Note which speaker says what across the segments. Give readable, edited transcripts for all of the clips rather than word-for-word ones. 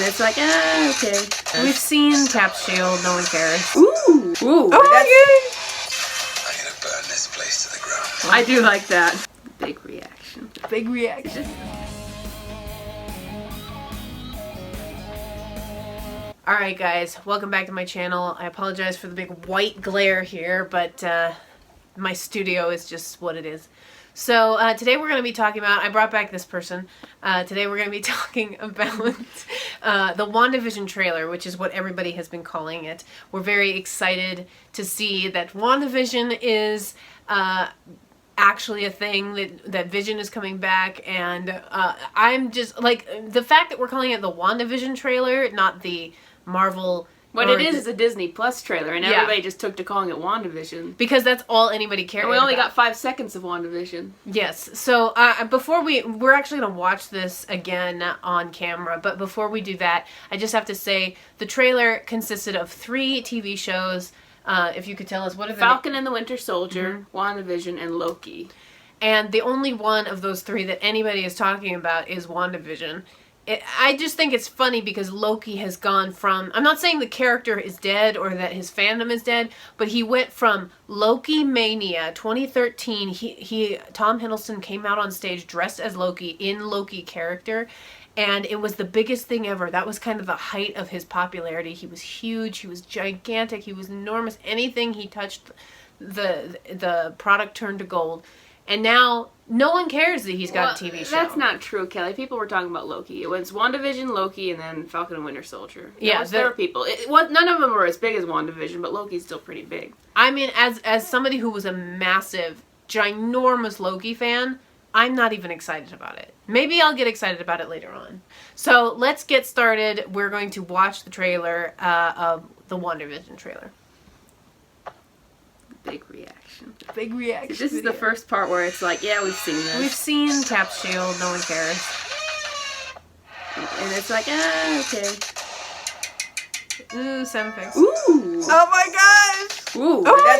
Speaker 1: it's like, okay.
Speaker 2: We've seen Cap's shield, no one cares.
Speaker 1: Ooh!
Speaker 2: Oh,
Speaker 1: I'm
Speaker 3: gonna burn this place to the ground.
Speaker 1: I do like that. Big reaction.
Speaker 2: Big reaction. Alright guys, welcome back to my channel. I apologize for the big white glare here, but my studio is just what it is. So today we're going to be talking about, I brought back this person, today we're going to be talking about the WandaVision trailer, which is what everybody has been calling it. We're very excited to see that WandaVision is actually a thing, that Vision is coming back, and I'm just, like, the fact that we're calling it the WandaVision trailer, not the Marvel...
Speaker 1: What it is a Disney Plus trailer, and everybody just took to calling it WandaVision.
Speaker 2: Because that's all anybody cared about.
Speaker 1: And we only got 5 seconds of WandaVision.
Speaker 2: Yes. So before we're actually going to watch this again on camera, but before we do that, I just have to say the trailer consisted of 3 TV shows. If you could tell us, what are they?
Speaker 1: Falcon and the Winter Solider, WandaVision, and Loki.
Speaker 2: And the only one of those 3 that anybody is talking about is WandaVision. I just think it's funny because Loki has gone from... I'm not saying the character is dead or that his fandom is dead, but he went from Loki Mania 2013. Tom Hiddleston came out on stage dressed as Loki in Loki character, and it was the biggest thing ever. That was kind of the height of his popularity. He was huge. He was gigantic. He was enormous. Anything he touched, the product turned to gold. And now, no one cares that he's got a TV show.
Speaker 1: That's not true, Kelly. People were talking about Loki. It was WandaVision, Loki, and then Falcon and Winter Soldier.
Speaker 2: Yeah,
Speaker 1: there were people. None of them were as big as WandaVision, but Loki's still pretty big.
Speaker 2: I mean, as somebody who was a massive, ginormous Loki fan, I'm not even excited about it. Maybe I'll get excited about it later on. So, let's get started. We're going to watch the trailer of the WandaVision trailer.
Speaker 1: Big reaction.
Speaker 2: Big reaction.
Speaker 1: This is the first part where it's like, yeah, we've seen this.
Speaker 2: We've seen Cap's shield, no one cares.
Speaker 1: And it's like, okay.
Speaker 2: Ooh, sound effects.
Speaker 1: Ooh!
Speaker 2: Oh my gosh!
Speaker 1: Ooh!
Speaker 2: Oh my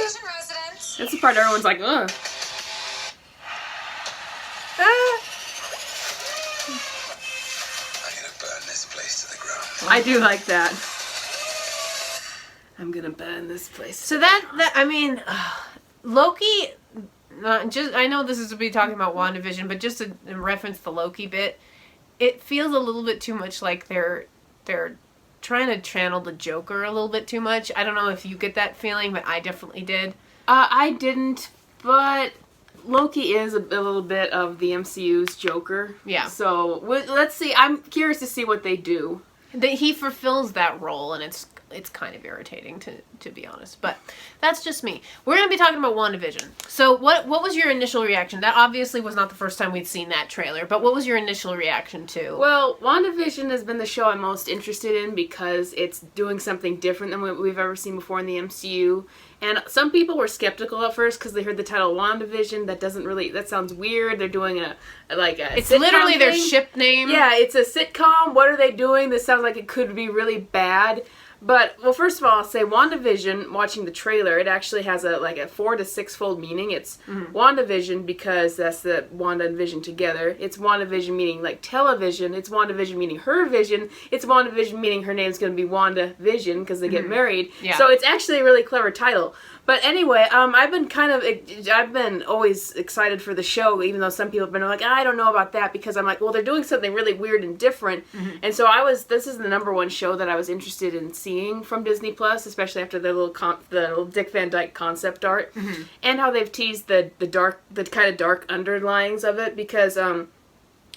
Speaker 3: Vision residents.
Speaker 1: That's the part everyone's like, ugh.
Speaker 3: I'm gonna burn this place to the ground.
Speaker 1: I do like that. I'm gonna burn this place.
Speaker 2: So I mean, Loki, I know this is to be talking about WandaVision, but just to reference the Loki bit, it feels a little bit too much like they're trying to channel the Joker a little bit too much. I don't know if you get that feeling, but I definitely did.
Speaker 1: I didn't, but Loki is a little bit of the MCU's Joker.
Speaker 2: Yeah.
Speaker 1: So, let's see. I'm curious to see what they do.
Speaker 2: He fulfills that role, and it's kind of irritating, to be honest. But that's just me. We're going to be talking about WandaVision. So what was your initial reaction? That obviously was not the first time we'd seen that trailer, but what was your initial reaction to?
Speaker 1: Well, WandaVision has been the show I'm most interested in because it's doing something different than what we've ever seen before in the MCU. And some people were skeptical at first because they heard the title WandaVision. That sounds weird. They're doing it's
Speaker 2: literally their ship name.
Speaker 1: Yeah, it's a sitcom. What are they doing? This sounds like it could be really bad. But, well, first of all, I'll say WandaVision, watching the trailer, it actually has a 4 to 6 fold meaning. It's WandaVision because that's the Wanda and Vision together. It's WandaVision meaning like television. It's WandaVision meaning her vision. It's WandaVision meaning her name's going to be WandaVision because they get married.
Speaker 2: Yeah.
Speaker 1: So it's actually a really clever title. But anyway, I've been always excited for the show, even though some people have been like, I don't know about that, because I'm like, well, they're doing something really weird and different. And so this is the number 1 show that I was interested in seeing from Disney Plus, especially after the little Dick Van Dyke concept art, and how they've teased the kind of dark underlyings of it, because I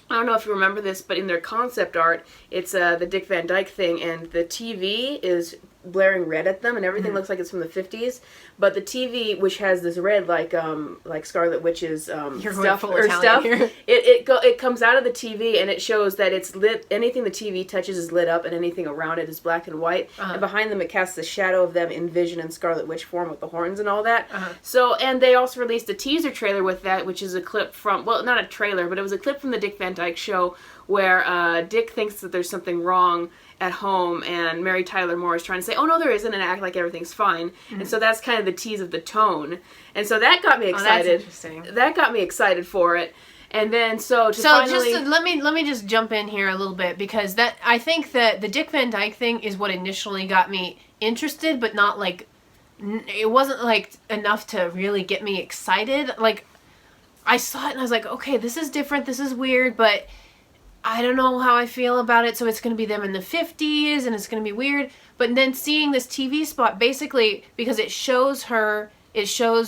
Speaker 1: don't know if you remember this, but in their concept art, it's the Dick Van Dyke thing, and the TV is blaring red at them, and everything looks like it's from the 50s. But the TV, which has this red, like Scarlet Witch's stuff, it comes out of the TV, and it shows that it's lit. Anything the TV touches is lit up, and anything around it is black and white. And behind them, it casts the shadow of them in Vision and Scarlet Witch form with the horns and all that. So, and they also released a teaser trailer with that, which is a clip from, well, not a trailer, but it was a clip from the Dick Van Dyke Show where Dick thinks that there's something wrong at home, and Mary Tyler Moore is trying to say, oh no, there isn't, and act like everything's fine. And so that's kind of the tease of the tone. And so that got me excited.
Speaker 2: That's interesting.
Speaker 1: That got me excited for it. And then so
Speaker 2: finally... just let me just jump in here a little bit, because I think that the Dick Van Dyke thing is what initially got me interested, but not like, it wasn't like enough to really get me excited. Like, I saw it and I was like, okay, this is different, this is weird, but I don't know how I feel about it. So it's going to be them in the 50s and it's going to be weird. But then seeing this TV spot, basically, because it shows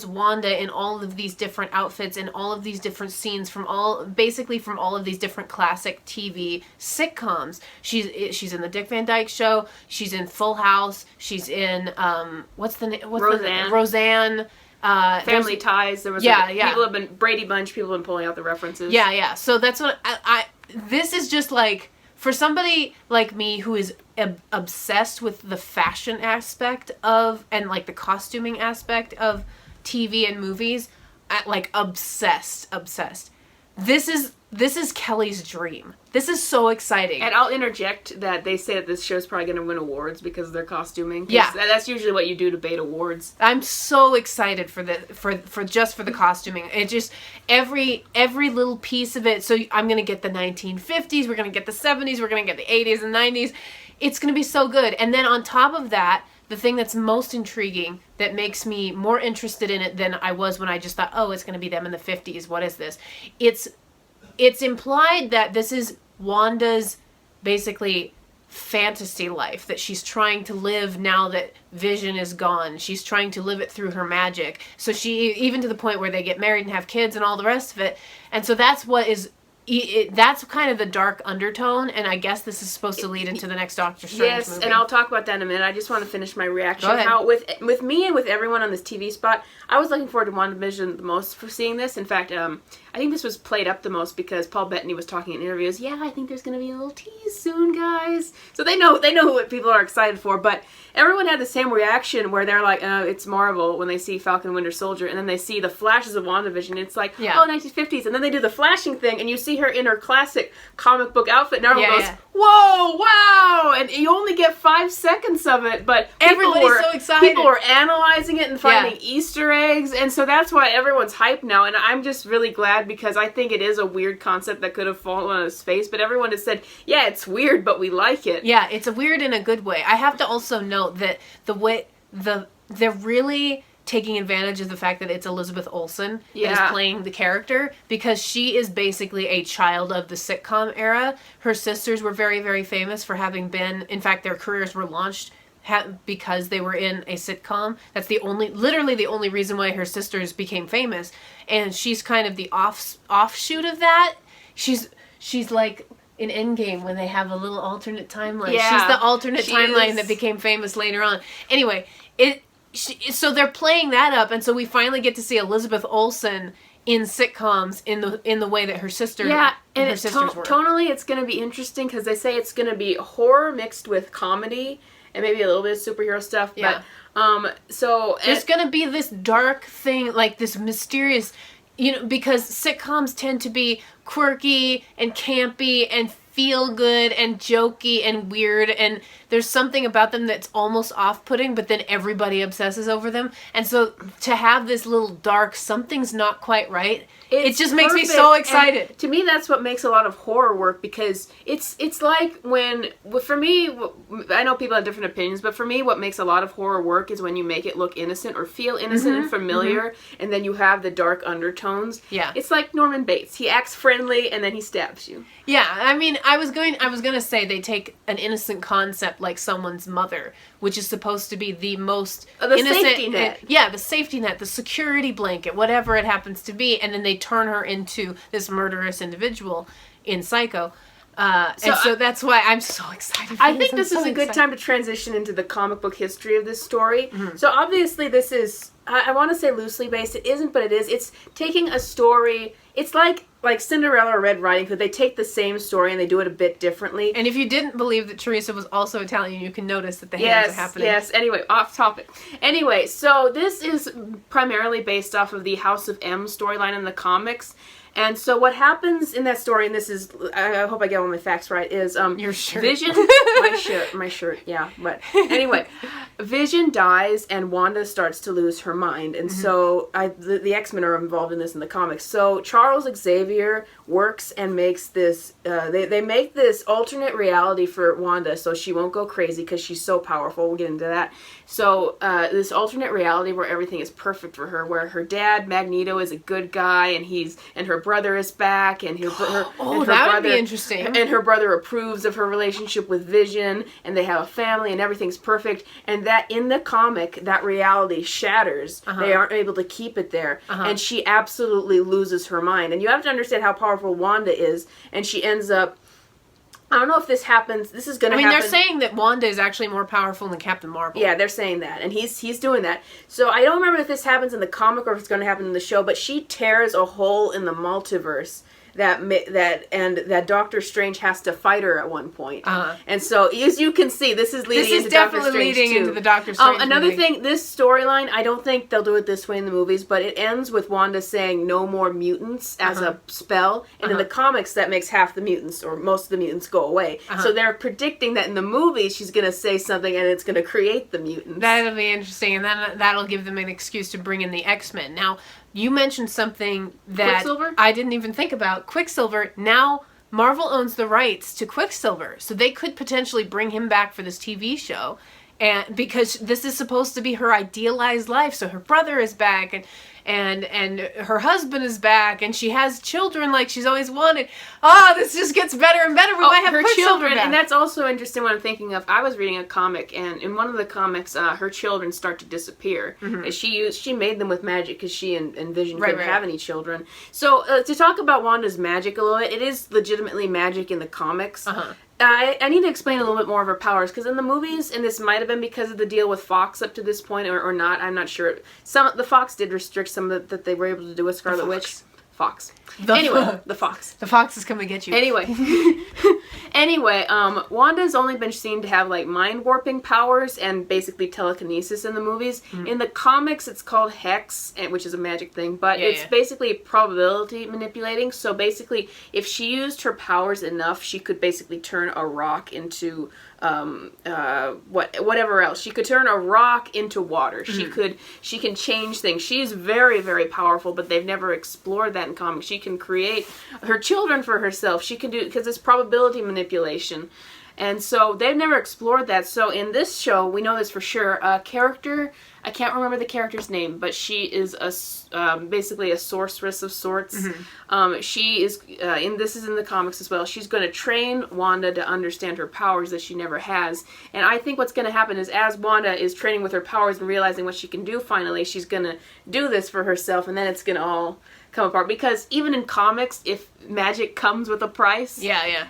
Speaker 2: Wanda in all of these different outfits and all of these different scenes from all of these different classic TV sitcoms. She's in the Dick Van Dyke Show. She's in Full House. She's in Roseanne.
Speaker 1: Family Ties. There was people have been Brady Bunch. People have been pulling out the references.
Speaker 2: Yeah. So that's what this is just like, for somebody like me who is obsessed with the fashion aspect of, and like the costuming aspect of TV and movies, like obsessed. This is Kelly's dream. This is so exciting.
Speaker 1: And I'll interject that they say that this show's probably going to win awards because of their costuming.
Speaker 2: Yeah.
Speaker 1: That's usually what you do to bait awards.
Speaker 2: I'm so excited for the costuming. It just, every little piece of it. So I'm going to get the 1950s, we're going to get the 70s, we're going to get the 80s and 90s. It's going to be so good. And then on top of that, the thing that's most intriguing, that makes me more interested in it than I was when I just thought, oh, it's going to be them in the 50s. What is this? It's implied that this is Wanda's basically fantasy life that she's trying to live now that Vision is gone. She's trying to live it through her magic. So she, even to the point where they get married and have kids and all the rest of it. And so that's what is... that's kind of the dark undertone, and I guess this is supposed to lead into the next Doctor Strange movie.
Speaker 1: And I'll talk about that in a minute. I just want to finish my reaction.
Speaker 2: Go ahead.
Speaker 1: How with me and with everyone on this TV spot, I was looking forward to WandaVision the most for seeing this. In fact, I think this was played up the most because Paul Bettany was talking in interviews. Yeah, I think there's going to be a little tease soon, guys. So they know what people are excited for. But everyone had the same reaction where they're like, it's Marvel when they see Falcon and Winter Soldier, and then they see the flashes of WandaVision. It's like, 1950s, and then they do the flashing thing, and you see her in her classic comic book outfit, and everyone goes, whoa, wow! And you only get 5 seconds of it, but
Speaker 2: everybody's so excited.
Speaker 1: People were analyzing it and finding Easter eggs, and so that's why everyone's hyped now, and I'm just really glad because I think it is a weird concept that could have fallen on his face, but everyone has said, yeah, it's weird, but we like it.
Speaker 2: Yeah, it's a weird in a good way. I have to also note that they're really taking advantage of the fact that it's Elizabeth Olsen that is playing the character, because she is basically a child of the sitcom era. Her sisters were very, very famous for having been, in fact, their careers were launched because they were in a sitcom. That's literally the only reason why her sisters became famous. And she's kind of the offshoot of that. She's like in Endgame when they have a little alternate timeline.
Speaker 1: Yeah,
Speaker 2: she's the alternate timeline that became famous later on. Anyway, so they're playing that up, and so we finally get to see Elizabeth Olsen in sitcoms in the way that her sisters were.
Speaker 1: Tonally it's going to be interesting because they say it's going to be horror mixed with comedy and maybe a little bit of superhero stuff.
Speaker 2: Yeah.
Speaker 1: But
Speaker 2: there's going to be this dark thing, like this mysterious, because sitcoms tend to be quirky and campy and feel good and jokey and weird, and there's something about them that's almost off-putting, but then everybody obsesses over them. And so to have this little dark, something's not quite right, it just makes me so excited.
Speaker 1: And to me, that's what makes a lot of horror work, because it's like for me, I know people have different opinions, but for me, what makes a lot of horror work is when you make it look innocent or feel innocent and familiar, and then you have the dark undertones.
Speaker 2: Yeah.
Speaker 1: It's like Norman Bates. He acts friendly, and then he stabs you.
Speaker 2: Yeah, I mean, I was going to say they take an innocent concept like someone's mother, which is supposed to be the most innocent
Speaker 1: safety net.
Speaker 2: Yeah, the safety net, the security blanket, whatever it happens to be, and then they turn her into this murderous individual in Psycho. So that's why I'm so excited for
Speaker 1: I think this is a good time to transition into the comic book history of this story. So obviously this is, I want to say loosely based. It isn't, but it is. It's taking a story. It's like Cinderella or Red Riding Hood. They take the same story and they do it a bit differently.
Speaker 2: And if you didn't believe that Theresa was also Italian, you can notice that the hands are happening.
Speaker 1: Yes, anyway, off topic. Anyway, so this is primarily based off of the House of M storyline in the comics. And so what happens in that story, and this is, I hope I get all my facts right, is
Speaker 2: your shirt.
Speaker 1: Vision, my shirt, yeah. But anyway, Vision dies and Wanda starts to lose her mind, and so the X-Men are involved in this in the comics. So Charles Xavier works and makes this. They make this alternate reality for Wanda, so she won't go crazy because she's so powerful. We'll get into that. So this alternate reality where everything is perfect for her, where her dad Magneto is a good guy, and her brother is back, and her
Speaker 2: that would be interesting.
Speaker 1: And her brother approves of her relationship with Vision, and they have a family, and everything's perfect. And that in the comic, that reality shatters. They aren't able to keep it there, and she absolutely loses her mind. And you have to understand how powerful Wanda is, and she ends up. I don't know if this happens. This is going to happen.
Speaker 2: They're saying that Wanda is actually more powerful than Captain Marvel.
Speaker 1: Yeah, they're saying that, and he's doing that. So I don't remember if this happens in the comic or if it's going to happen in the show, but she tears a hole in the multiverse that Doctor Strange has to fight her at one point. And so, as you can see, this is leading into Doctor Strange. This is definitely leading into
Speaker 2: the Doctor Strange
Speaker 1: Another thing, this storyline, I don't think they'll do it this way in the movies, but it ends with Wanda saying no more mutants as a spell, and in the comics that makes half the mutants, or most of the mutants, go away. So they're predicting that in the movies she's going to say something and it's going to create the mutants.
Speaker 2: That'll be interesting, and then that'll give them an excuse to bring in the X-Men. Now, you mentioned something that
Speaker 1: Quicksilver?
Speaker 2: I didn't even think about. Quicksilver, now Marvel owns the rights to Quicksilver, so they could potentially bring him back for this TV show, and because this is supposed to be her idealized life, so her brother is back, and her husband is back, and she has children like she's always wanted. This just gets better and better. We might have
Speaker 1: her
Speaker 2: Quicksilver
Speaker 1: children,
Speaker 2: back.
Speaker 1: and that's also interesting what I'm thinking of. I was reading a comic, and in one of the comics, her children start to disappear. She made them with magic because she and Vision couldn't have any children. So to talk about Wanda's magic a little bit, it is legitimately magic in the comics. I need to explain a little bit more of her powers, because in the movies, and this might have been because of the deal with Fox up to this point, or not, I'm not sure. The Fox did restrict some of that they were able to do with Scarlet Witch. Fox. The Fox.
Speaker 2: The Fox is coming to get you.
Speaker 1: Anyway, Wanda's only been seen to have like mind warping powers and basically telekinesis in the movies. In the comics, it's called Hex, which is a magic thing, but it's basically probability manipulating. So basically, if she used her powers enough, she could basically turn a rock into whatever else. She could turn a rock into water. She can change things. She's very, very powerful, but they've never explored that in comics. She can create her children for herself. She can do, because it's probability manipulation. And so they've never explored that. So in this show, we know this for sure. A character, I can't remember the character's name, but she is basically a sorceress of sorts. She is, this is in the comics as well, she's going to train Wanda to understand her powers that she never has. And I think what's going to happen is as Wanda is training with her powers and realizing what she can do finally, she's going to do this for herself, and then it's going to all come apart. Because even in comics, if magic comes with a price.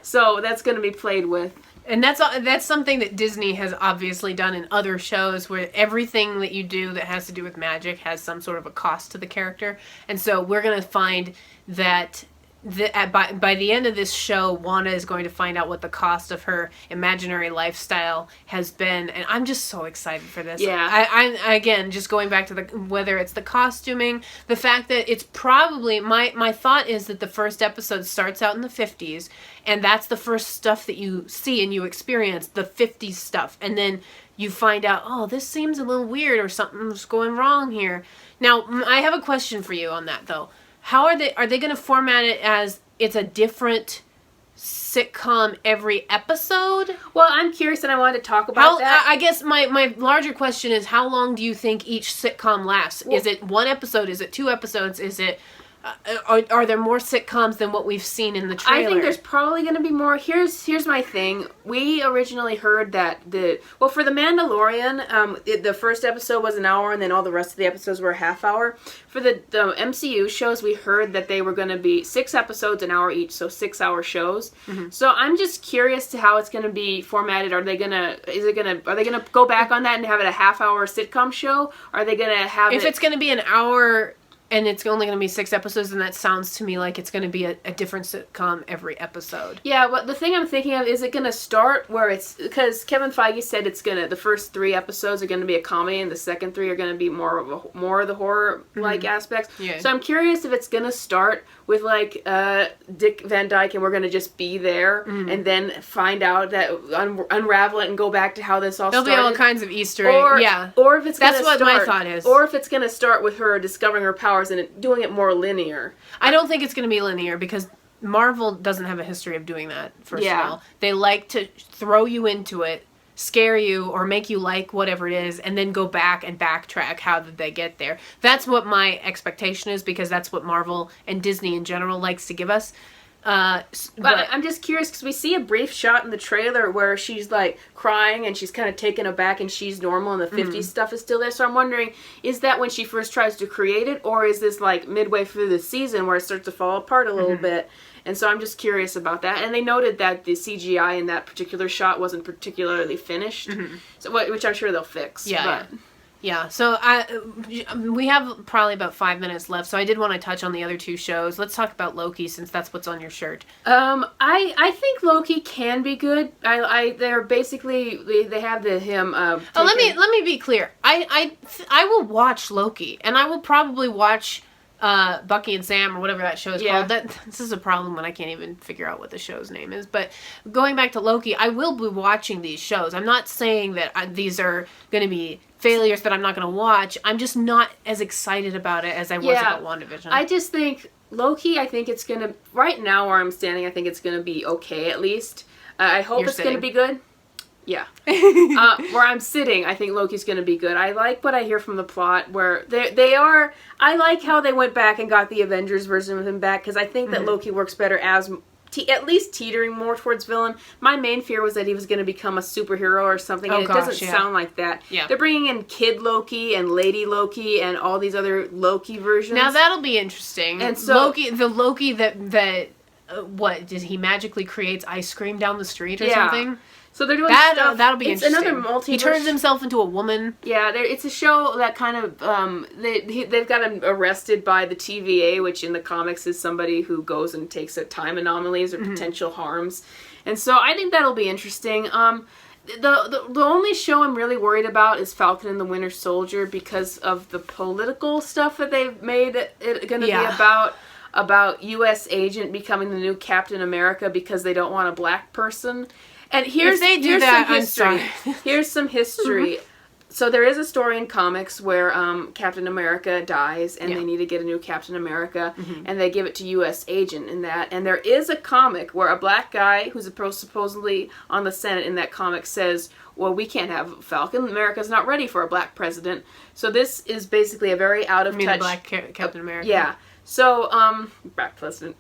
Speaker 1: So that's going to be played with.
Speaker 2: And that's something that Disney has obviously done in other shows, where everything that you do that has to do with magic has some sort of a cost to the character. And so we're going to find that by the end of this show, Wanda is going to find out what the cost of her imaginary lifestyle has been, and I'm just so excited for this. I again, just going back to whether it's the costuming, the fact that it's probably, my thought is that the first episode starts out in the 50s, and that's the first stuff that you see and you experience, the 50s stuff, and then you find out, this seems a little weird, or something's going wrong here. Now, I have a question for you on that, though. How are they going to format it as it's a different sitcom every episode?
Speaker 1: Well, I'm curious, and I wanted to talk about that.
Speaker 2: I guess my larger question is, how long do you think each sitcom lasts? Is it one episode? Is it 2 episodes? Is it... Are there more sitcoms than what we've seen in the trailer?
Speaker 1: I think there's probably going to be more. Here's my thing. We originally heard that for The Mandalorian, the first episode was an hour, and then all the rest of the episodes were a half hour. For the MCU shows, we heard that they were going to be 6 episodes, an hour each, so 6-hour shows. So I'm just curious to how it's going to be formatted. Are they going to go back on that and have it a half-hour sitcom show? Are they going to have
Speaker 2: if it's going to be an hour and it's only going to be 6 episodes, and that sounds to me like it's going to be a different sitcom every episode.
Speaker 1: Yeah, but the thing I'm thinking of, is it going to start where it's, because Kevin Feige said the first 3 episodes are going to be a comedy, and the second 3 are going to be more of the horror-like aspects. Yeah. So I'm curious if it's going to start with, like, Dick Van Dyke, and we're going to just be there, and then find out that, unravel it and go back to how this all started.
Speaker 2: There'll be all kinds of Easter eggs. Yeah.
Speaker 1: Or if it's
Speaker 2: That's what my thought is.
Speaker 1: Or if it's going to start with her discovering her powers and doing it more linear.
Speaker 2: I don't think it's going to be linear, because Marvel doesn't have a history of doing that, first of all. They like to throw you into it, scare you, or make you like whatever it is, and then go back and backtrack how did they get there. That's what my expectation is, because that's what Marvel and Disney in general likes to give us.
Speaker 1: But I'm just curious, because we see a brief shot in the trailer where she's, like, crying and she's kind of taken aback and she's normal and the 50s stuff is still there. So I'm wondering, is that when she first tries to create it, or is this, like, midway through the season where it starts to fall apart a little bit? And so I'm just curious about that. And they noted that the CGI in that particular shot wasn't particularly finished, so which I'm sure they'll fix.
Speaker 2: Yeah, so we have probably about 5 minutes left, so I did want to touch on the other 2 shows. Let's talk about Loki, since that's what's on your shirt.
Speaker 1: I think Loki can be good. They're basically, they have him.
Speaker 2: Let me be clear. I will watch Loki, and I will probably watch Bucky and Sam, or whatever that show is called. This is a problem when I can't even figure out what the show's name is. But going back to Loki, I will be watching these shows. I'm not saying that these are going to be failures that I'm not going to watch. I'm just not as excited about it as I was about WandaVision.
Speaker 1: I just think Loki, I think it's going to, right now where I'm standing, I think it's going to be okay at least. I hope it's going to be good. Yeah. Where I'm sitting, I think Loki's going to be good. I like what I hear from the plot, where they are, I like how they went back and got the Avengers version of him back, because I think that Loki works better as at least teetering more towards villain. My main fear was that he was going to become a superhero or something, and it doesn't sound like that. Yeah. They're bringing in Kid Loki and Lady Loki and all these other Loki versions.
Speaker 2: Now that'll be interesting. And so the Loki that what, does he magically creates ice cream down the street or something? So they're doing stuff. That'll be interesting. Another multiverse. He turns himself into a woman.
Speaker 1: Yeah, it's a show that kind of they've got him arrested by the TVA, which in the comics is somebody who goes and takes time anomalies or potential harms, and so I think that'll be interesting. The only show I'm really worried about is Falcon and the Winter Solider, because of the political stuff that they've made it going to be about U.S. agent becoming the new Captain America because they don't want a black person. And here's some history. Here's some history. So there is a story in comics where Captain America dies, and they need to get a new Captain America, and they give it to U.S. agent in that. And there is a comic where a black guy who's supposedly on the Senate in that comic says, well, we can't have Falcon. America's not ready for a black president. So this is basically a very out of touch.
Speaker 2: Black Captain America.
Speaker 1: Yeah. So, black president.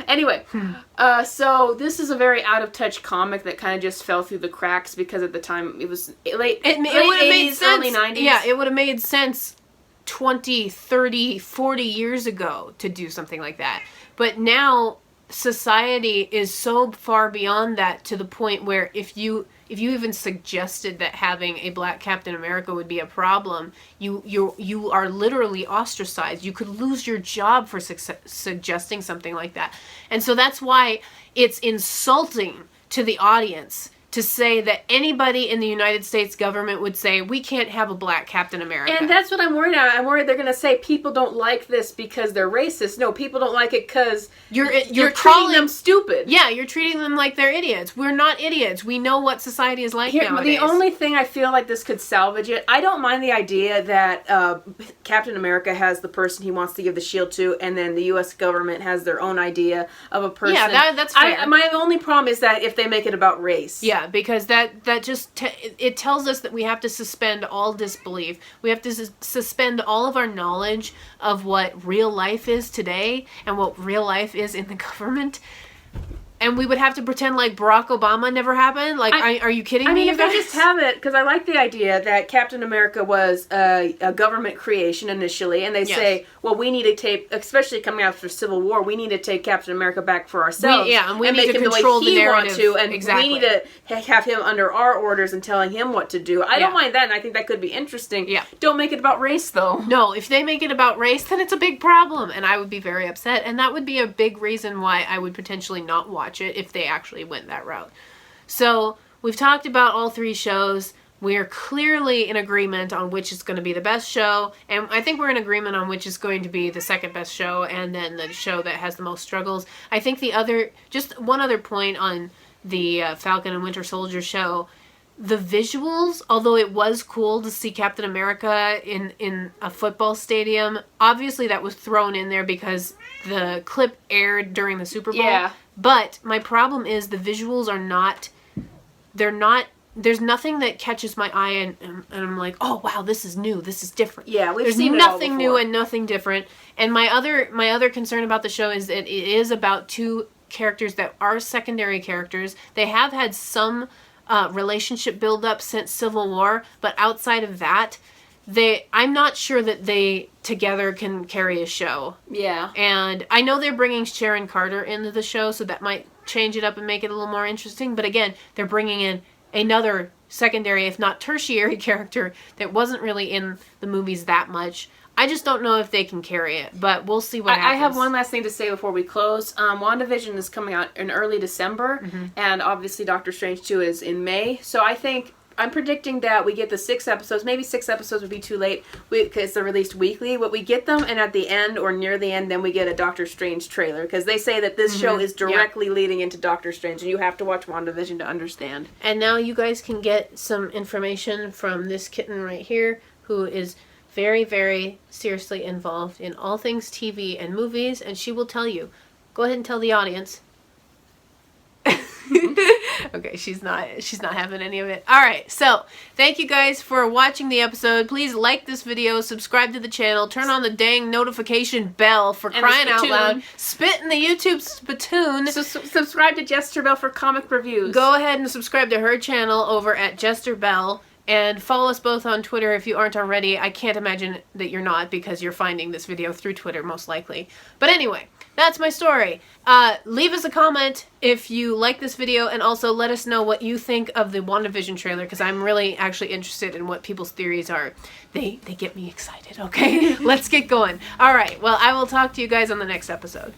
Speaker 1: Anyway, so this is a very out-of-touch comic that kind of just fell through the cracks because at the time it was late 80s, early 90s.
Speaker 2: Yeah, it would have made sense 20, 30, 40 years ago to do something like that. But now society is so far beyond that, to the point where if you even suggested that having a black Captain America would be a problem, you are literally ostracized. You could lose your job for suggesting something like that. And so that's why it's insulting to the audience to say that anybody in the United States government would say, we can't have a black Captain America.
Speaker 1: And that's what I'm worried about. I'm worried they're going to say people don't like this because they're racist. No, people don't like it because you're treating them stupid.
Speaker 2: Yeah, you're treating them like they're idiots. We're not idiots. We know what society is like nowadays.
Speaker 1: The only thing I feel like this could salvage it, I don't mind the idea that Captain America has the person he wants to give the shield to, and then the U.S. government has their own idea of a person.
Speaker 2: Yeah, that's fair.
Speaker 1: My only problem is that if they make it about race.
Speaker 2: Yeah. Because that just it tells us that we have to suspend all disbelief. We have to suspend all of our knowledge of what real life is today and what real life is in the government. And we would have to pretend like Barack Obama never happened? Like, are you kidding me?
Speaker 1: I mean,
Speaker 2: you
Speaker 1: if they
Speaker 2: guys?
Speaker 1: just have it, because I like the idea that Captain America was a government creation initially, and they say, well, we need to take, especially coming after Civil War, we need to take Captain America back for ourselves.
Speaker 2: and we need
Speaker 1: make
Speaker 2: to
Speaker 1: him
Speaker 2: control
Speaker 1: the way
Speaker 2: the
Speaker 1: he
Speaker 2: narrative.
Speaker 1: wants to, and
Speaker 2: Exactly.
Speaker 1: we need to have him under our orders and telling him what to do. I don't mind that, and I think that could be interesting.
Speaker 2: Yeah.
Speaker 1: Don't make it about race, though.
Speaker 2: No, if they make it about race, then it's a big problem, and I would be very upset, and that would be a big reason why I would potentially not watch it if they actually went that route. So, we've talked about all 3 shows. We're clearly in agreement on which is going to be the best show, and I think we're in agreement on which is going to be the second best show, and then the show that has the most struggles. I think just one other point on the Falcon and Winter Solider show, the visuals, although it was cool to see Captain America in a football stadium, obviously that was thrown in there because the clip aired during the Super Bowl.
Speaker 1: Yeah.
Speaker 2: But my problem is the visuals are not, there's nothing that catches my eye and I'm like, oh wow, this is new, this is different.
Speaker 1: Yeah, we've
Speaker 2: There's
Speaker 1: seen it all
Speaker 2: nothing new
Speaker 1: before.
Speaker 2: and nothing different. And my other concern about the show is that it is about 2 characters that are secondary characters. They have had some relationship build up since Civil War, but outside of that, I'm not sure that they together can carry a show.
Speaker 1: Yeah.
Speaker 2: And I know they're bringing Sharon Carter into the show, so that might change it up and make it a little more interesting. But again, they're bringing in another secondary, if not tertiary character that wasn't really in the movies that much. I just don't know if they can carry it, but we'll see what happens.
Speaker 1: I have one last thing to say before we close. WandaVision is coming out in early December, and obviously Doctor Strange 2 is in May. So I'm predicting that we get the 6 episodes. Maybe 6 episodes would be too late because they're released weekly. But we get them, and at the end or near the end, then we get a Doctor Strange trailer. Because they say that this show is directly leading into Doctor Strange, and you have to watch WandaVision to understand.
Speaker 2: And now you guys can get some information from this kitten right here, who is very, very seriously involved in all things TV and movies, and she will tell you. Go ahead and tell the audience. Okay, she's not having any of it. Alright, so thank you guys for watching the episode. Please like this video, subscribe to the channel, turn on the dang notification bell for crying out loud. Spit in the YouTube spittoon.
Speaker 1: So subscribe to JesterBell for comic reviews.
Speaker 2: Go ahead and subscribe to her channel over at JesterBell. And follow us both on Twitter if you aren't already. I can't imagine that you're not because you're finding this video through Twitter most likely. But anyway, that's my story. Leave us a comment if you like this video, and also let us know what you think of the WandaVision trailer, because I'm really actually interested in what people's theories are. They get me excited, okay? Let's get going. Alright, well, I will talk to you guys on the next episode.